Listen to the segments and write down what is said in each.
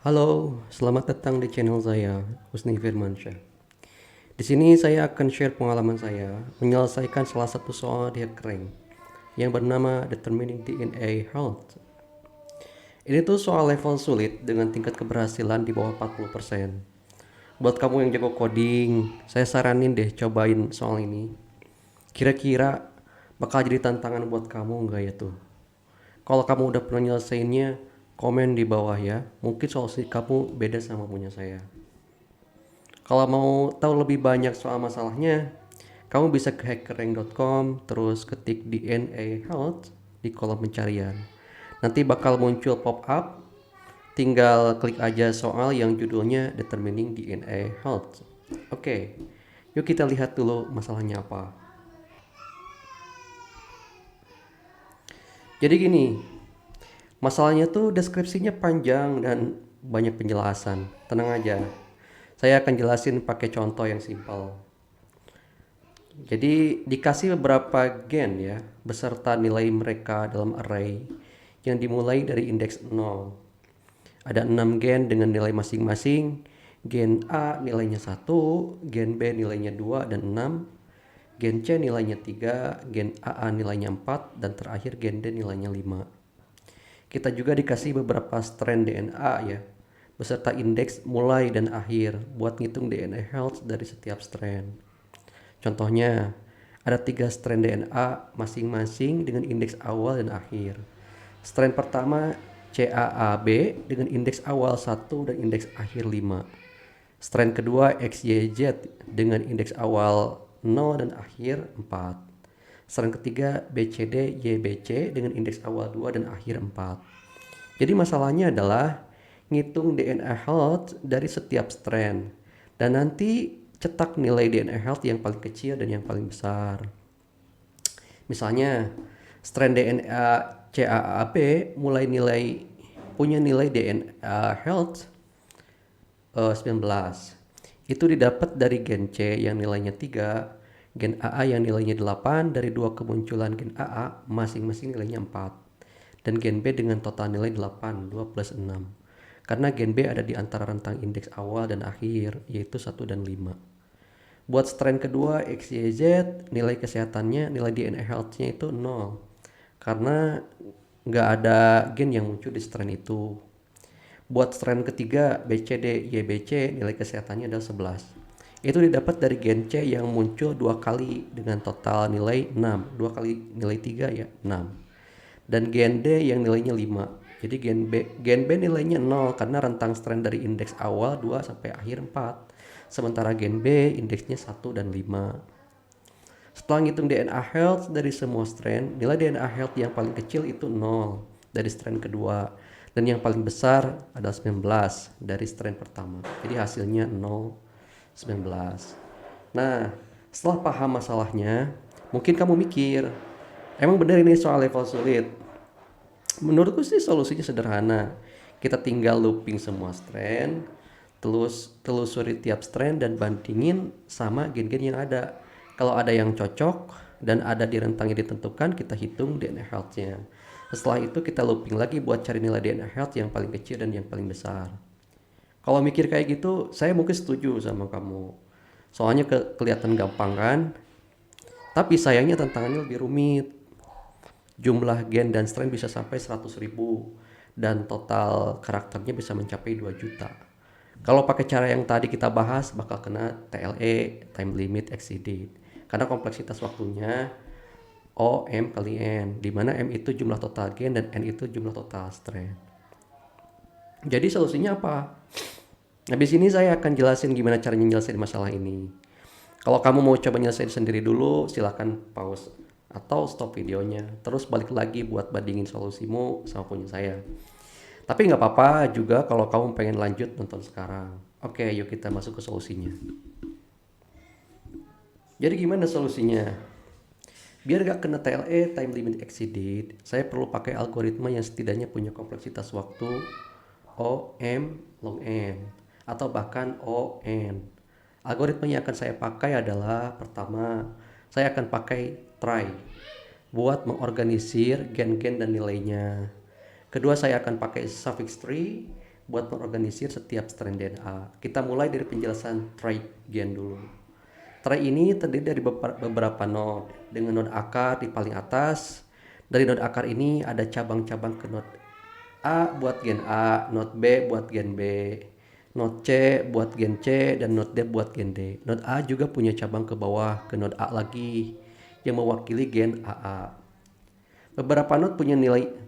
Halo, selamat datang di channel saya, Husni Firmansyah. Di sini saya akan share pengalaman saya menyelesaikan salah satu soal di Hackerrank yang bernama Determining DNA Health. Ini tuh soal level sulit dengan tingkat keberhasilan di bawah 40%. Buat kamu yang jago coding, saya saranin deh cobain soal ini. Kira-kira bakal jadi tantangan buat kamu nggak ya tuh? Kalau kamu udah pernah nyelesainnya, komen di bawah ya. Mungkin solusi kamu beda sama punya saya. Kalau mau tahu lebih banyak soal masalahnya, kamu bisa ke hackerrank.com terus ketik DNA Health di kolom pencarian. Nanti bakal muncul pop-up, tinggal klik aja soal yang judulnya Determining DNA Health. Oke, yuk kita lihat dulu masalahnya apa. Jadi gini, masalahnya tuh deskripsinya panjang dan banyak penjelasan. Tenang aja, saya akan jelasin pakai contoh yang simpel. Jadi dikasih beberapa gen ya, beserta nilai mereka dalam array yang dimulai dari indeks 0. Ada 6 gen dengan nilai masing-masing. Gen A nilainya 1, gen B nilainya 2 dan 6, gen C nilainya 3, gen AA nilainya 4, dan terakhir gen D nilainya 5. Kita juga dikasih beberapa strand DNA ya, beserta indeks mulai dan akhir buat ngitung DNA health dari setiap strand. Contohnya, ada 3 strand DNA masing-masing dengan indeks awal dan akhir. Strand pertama CAAB dengan indeks awal 1 dan indeks akhir 5. Strand kedua XYZ dengan indeks awal 0 dan akhir 4. Strand ketiga BCD YBC dengan indeks awal 2 dan akhir 4. Jadi masalahnya adalah ngitung DNA health dari setiap strand dan nanti cetak nilai DNA health yang paling kecil dan yang paling besar. Misalnya strand DNA CAAB punya nilai DNA health 19. Itu didapat dari gen C yang nilainya 3, gen AA yang nilainya 8 dari dua kemunculan gen AA masing-masing nilainya 4, dan gen B dengan total nilai 8, 2 plus 6. Karena gen B ada di antara rentang indeks awal dan akhir, yaitu 1 dan 5. Buat strand kedua XYZ, nilai kesehatannya, nilai DNA health-nya itu 0. Karena nggak ada gen yang muncul di strand itu. Buat strand ketiga BCD YBC, nilai kesehatannya adalah 11. Itu didapat dari gen C yang muncul dua kali dengan total nilai 6. Dua kali nilai 3 ya, 6. Dan gen D yang nilainya 5. Jadi gen B nilainya 0 karena rentang strand dari indeks awal 2 sampai akhir 4. Sementara gen B indeksnya 1 dan 5. Setelah ngitung DNA health dari semua strand, nilai DNA health yang paling kecil itu 0 dari strand kedua. Dan yang paling besar adalah 19 dari strand pertama. Jadi hasilnya 0, 19. Nah, setelah paham masalahnya, mungkin kamu mikir, emang benar ini soal level sulit? Menurutku sih solusinya sederhana. Kita tinggal looping semua strand, terus telusuri tiap strand dan bandingin sama gen-gen yang ada. Kalau ada yang cocok dan ada di rentang yang ditentukan, kita hitung DNA health-nya. Setelah itu kita looping lagi buat cari nilai DNA health yang paling kecil dan yang paling besar. Kalau mikir kayak gitu, saya mungkin setuju sama kamu. Soalnya kelihatan gampang kan? Tapi sayangnya tantangannya lebih rumit. Jumlah gen dan strand bisa sampai 100.000 dan total karakternya bisa mencapai 2 juta. Kalau pakai cara yang tadi kita bahas bakal kena TLE, time limit exceeded. Karena kompleksitas waktunya O M kali N, di mana M itu jumlah total gen dan N itu jumlah total strand. Jadi solusinya apa? Habis ini saya akan jelasin gimana caranya nyelesain masalah ini. Kalau kamu mau coba nyelesain sendiri dulu, silahkan pause atau stop videonya. Terus balik lagi buat bandingin solusimu sama punya saya. Tapi nggak apa-apa juga kalau kamu pengen lanjut nonton sekarang. Oke, yuk kita masuk ke solusinya. Jadi gimana solusinya? Biar gak kena TLE, time limit exceeded, saya perlu pakai algoritma yang setidaknya punya kompleksitas waktu O, M, log N, atau bahkan O, N. Algoritma yang akan saya pakai adalah, pertama, saya akan pakai try buat mengorganisir gen-gen dan nilainya. Kedua, saya akan pakai suffix tree buat mengorganisir setiap strand DNA. Kita mulai dari penjelasan trig gen dulu. Trig ini terdiri dari beberapa node dengan node akar di paling atas. Dari node akar ini ada cabang-cabang ke node A buat gen A, node B buat gen B, node C buat gen C, dan node D buat gen D. Node A juga punya cabang ke bawah ke node A lagi yang mewakili gen AA. Beberapa node punya nilai.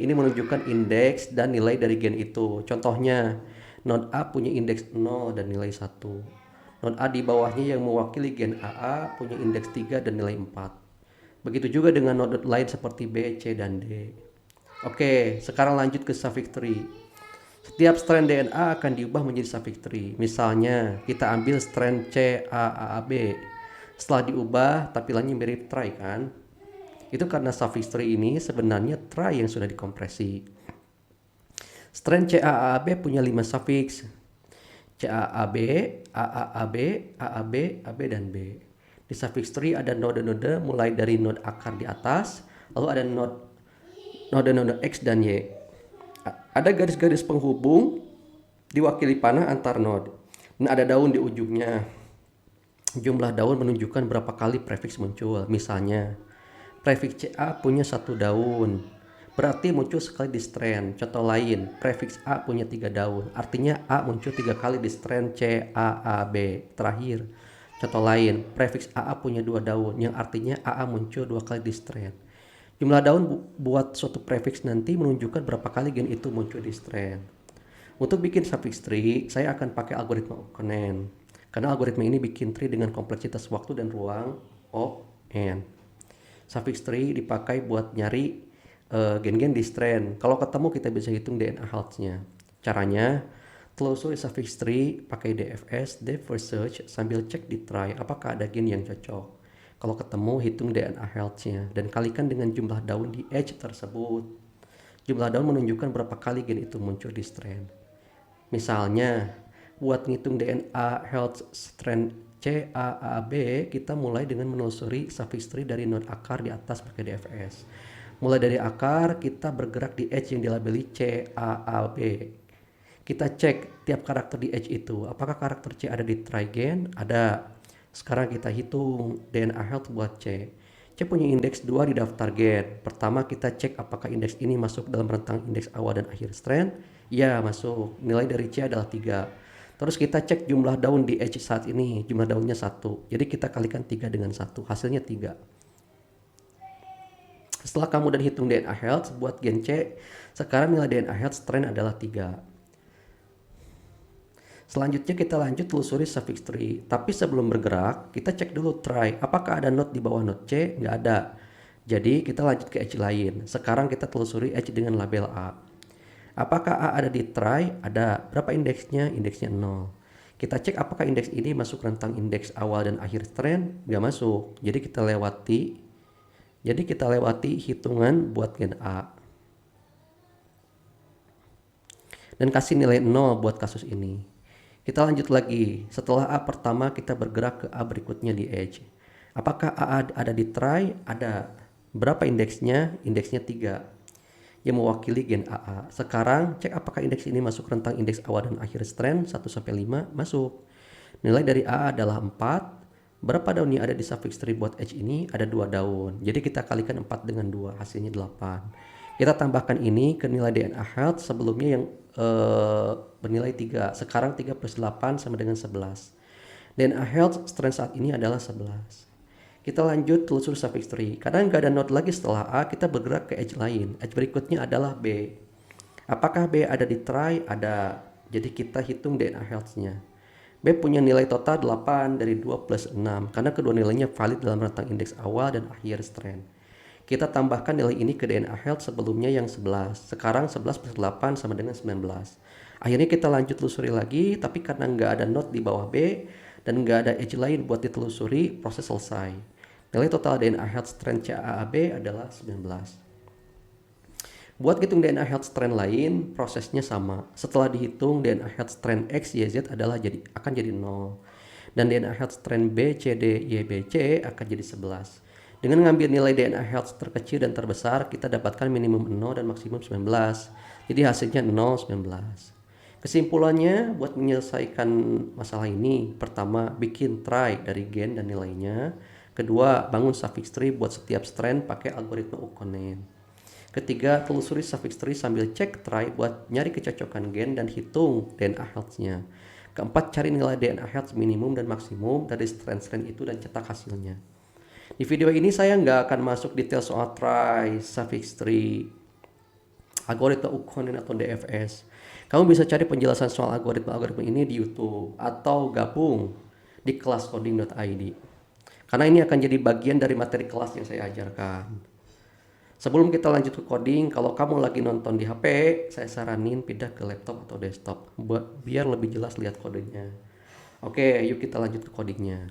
Ini menunjukkan indeks dan nilai dari gen itu. Contohnya, node A punya indeks 0 dan nilai 1. Node A di bawahnya yang mewakili gen AA punya indeks 3 dan nilai 4. Begitu juga dengan node lain seperti B, C, dan D. Oke, sekarang lanjut ke suffix tree. Setiap strand DNA akan diubah menjadi suffix tree. Misalnya, kita ambil strand CAAB. Setelah diubah, tampilannya mirip try kan? Itu karena suffix tree ini sebenarnya try yang sudah dikompresi. Strand CAAB punya 5 suffix. CAAB, AAAB, AAB, AB, dan B. Di suffix tree ada node-node mulai dari node akar di atas, lalu ada node X dan Y. Ada garis-garis penghubung diwakili panah antar node. Dan ada daun di ujungnya. Jumlah daun menunjukkan berapa kali prefix muncul. Misalnya, prefix CA punya 1 daun. Berarti muncul sekali di strand. Contoh lain, prefix A punya 3 daun. Artinya A muncul 3 kali di strand CAAB. Terakhir, contoh lain, prefix AA punya 2 daun. Yang artinya AA muncul 2 kali di strand. Jumlah daun buat suatu prefix nanti menunjukkan berapa kali gen itu muncul di strand. Untuk bikin suffix tree, saya akan pakai algoritma ONNEN. Karena algoritma ini bikin tree dengan kompleksitas waktu dan ruang O(n). Suffix tree dipakai buat nyari gen-gen di strand. Kalau ketemu kita bisa hitung DNA health-nya. Caranya, telusuri suffix tree pakai DFS, depth first search, sambil cek di try apakah ada gen yang cocok. Kalau ketemu, hitung DNA health-nya dan kalikan dengan jumlah daun di edge tersebut. Jumlah daun menunjukkan berapa kali gen itu muncul di strand. Misalnya, buat ngitung DNA health strand CAAB, kita mulai dengan menelusuri suffix tree dari node akar di atas pakai DFS. Mulai dari akar, kita bergerak di edge yang dilabeli CAAB. Kita cek tiap karakter di edge itu. Apakah karakter C ada di try gen? Ada. Sekarang kita hitung DNA health buat C. C punya indeks 2 di daftar gen. Pertama kita cek apakah indeks ini masuk dalam rentang indeks awal dan akhir strand. Ya, masuk. Nilai dari C adalah 3. Terus kita cek jumlah daun di edge saat ini. Jumlah daunnya 1. Jadi kita kalikan 3 dengan 1. Hasilnya 3. Setelah kamu udah hitung DNA health buat gen C, sekarang nilai DNA health strand adalah 3. Selanjutnya kita lanjut telusuri suffix tree. Tapi sebelum bergerak, kita cek dulu try. Apakah ada node di bawah node C? Nggak ada. Jadi kita lanjut ke edge lain. Sekarang kita telusuri edge dengan label A. Apakah A ada di try? Ada. Berapa indeksnya? Indeksnya 0. Kita cek apakah indeks ini masuk rentang indeks awal dan akhir strand? Nggak masuk. Jadi kita lewati hitungan buat gen A. Dan kasih nilai 0 buat kasus ini. Kita lanjut lagi. Setelah A pertama, kita bergerak ke A berikutnya di edge. Apakah A ada di try? Ada. Berapa indeksnya? Indeksnya 3. Yang mewakili gen AA. Sekarang, cek apakah indeks ini masuk rentang indeks awal dan akhir strand 1-5. Masuk. Nilai dari A adalah 4. Berapa daun yang ada di suffix tree buat edge ini? Ada 2 daun. Jadi kita kalikan 4 dengan 2. Hasilnya 8. Kita tambahkan ini ke nilai DNA health sebelumnya yang bernilai 3. Sekarang 3 plus 8 sama dengan 11. DNA health strand saat ini adalah 11. Kita lanjut telusur suffix tree. Karena nggak ada node lagi setelah A, kita bergerak ke edge lain. Edge berikutnya adalah B. Apakah B ada di try? Ada. Jadi kita hitung DNA health-nya. B punya nilai total 8 dari 2 plus 6. Karena kedua nilainya valid dalam rentang indeks awal dan akhir strand. Kita tambahkan nilai ini ke DNA health sebelumnya yang 11. Sekarang 11 plus 8 sama dengan 19. Akhirnya kita lanjut telusuri lagi, tapi karena nggak ada node di bawah B dan nggak ada edge lain buat ditelusuri, proses selesai. Nilai total DNA health strand CAAB adalah 19. Buat hitung DNA health strand lain, prosesnya sama. Setelah dihitung, DNA health strand X, Y, Z akan jadi 0. Dan DNA health strand B, C, D, Y, B, C akan jadi 11. Dengan mengambil nilai DNA health terkecil dan terbesar, kita dapatkan minimum 0 dan maksimum 19. Jadi hasilnya 0, 19. Kesimpulannya buat menyelesaikan masalah ini, pertama bikin try dari gen dan nilainya. Kedua, bangun suffix tree buat setiap strand pakai algoritma Ukonen. Ketiga, telusuri suffix tree sambil cek try buat nyari kecocokan gen dan hitung DNA health-nya. Keempat, cari nilai DNA health minimum dan maksimum dari strand-strand itu dan cetak hasilnya. Di video ini saya nggak akan masuk detail soal try, suffix tree, algoritma Ukonen atau DFS. Kamu bisa cari penjelasan soal algoritma-algoritma ini di YouTube atau gabung di kelas coding.id. Karena ini akan jadi bagian dari materi kelas yang saya ajarkan. Sebelum kita lanjut ke coding, kalau kamu lagi nonton di HP, saya saranin pindah ke laptop atau desktop biar lebih jelas lihat kodenya. Oke, yuk kita lanjut ke codingnya.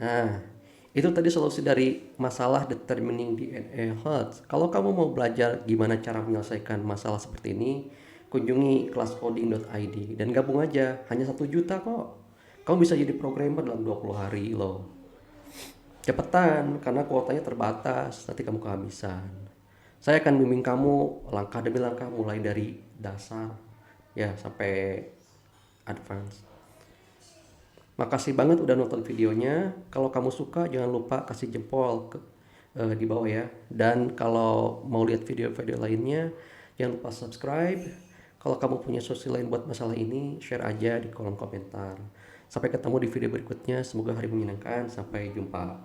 Nah, itu tadi solusi dari masalah determining DNA health. Kalau kamu mau belajar gimana cara menyelesaikan masalah seperti ini, kunjungi kelascoding.id dan gabung aja, hanya 1 juta kok. Kamu bisa jadi programmer dalam 20 hari loh. Cepetan, karena kuotanya terbatas, nanti kamu kehabisan. Saya akan bimbing kamu langkah demi langkah mulai dari dasar ya sampai advance. Makasih banget udah nonton videonya. Kalau kamu suka jangan lupa kasih jempol di bawah ya. Dan kalau mau lihat video-video lainnya jangan lupa subscribe. Kalau kamu punya solusi lain buat masalah ini, share aja di kolom komentar. Sampai ketemu di video berikutnya. Semoga hari menyenangkan. Sampai jumpa.